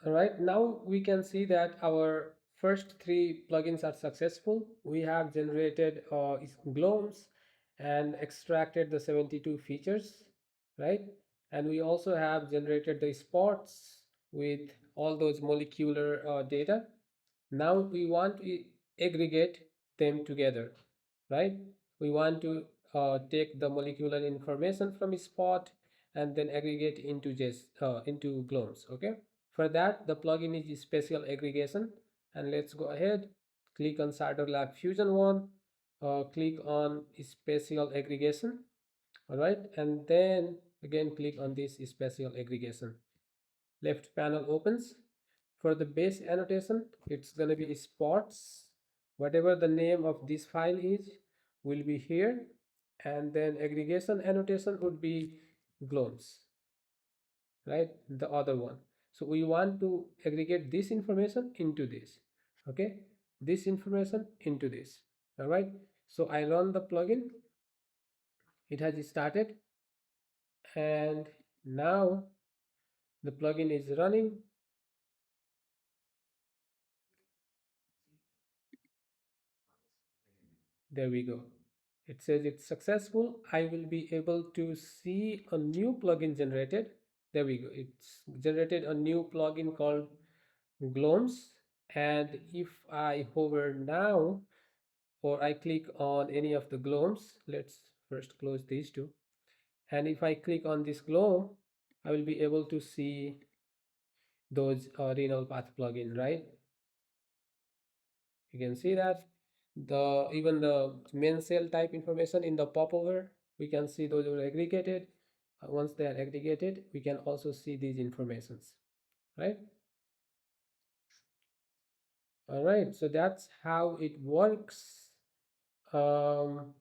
All right, now we can see that our first three plugins are successful. We have generated glomes and extracted the 72 features, right? And we also have generated the spots with all those molecular data. Now we want to aggregate them together, right? We want to take the molecular information from a spot and then aggregate into glomes. Okay, for that the plugin is Spatial Aggregation, and let's go ahead, click on CytoLab Fusion 1, click on Spatial Aggregation. All right, and then again click on this Spatial Aggregation. Left panel opens. For the base annotation, it's going to be spots. Whatever the name of this file is will be here, and then aggregation annotation would be glomes, right? The other one. So we want to aggregate this information into this. Okay, this information into this. All right, so I run the plugin. It has started, and now the plugin is running. There we go. It says it's successful. I will be able to see a new plugin generated. There we go. It's generated a new plugin called Glomes. And if I hover now or I click on any of the glomes, let's first close these two. And if I click on this glome, I will be able to see those renal path plugin, right? You can see that the even the main cell type information in the popover, we can see those are aggregated. Once they are aggregated, we can also see these informations, right? All right, so that's how it works. And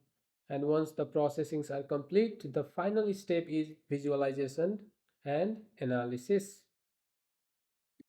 once the processings are complete, the final step is visualization and analysis.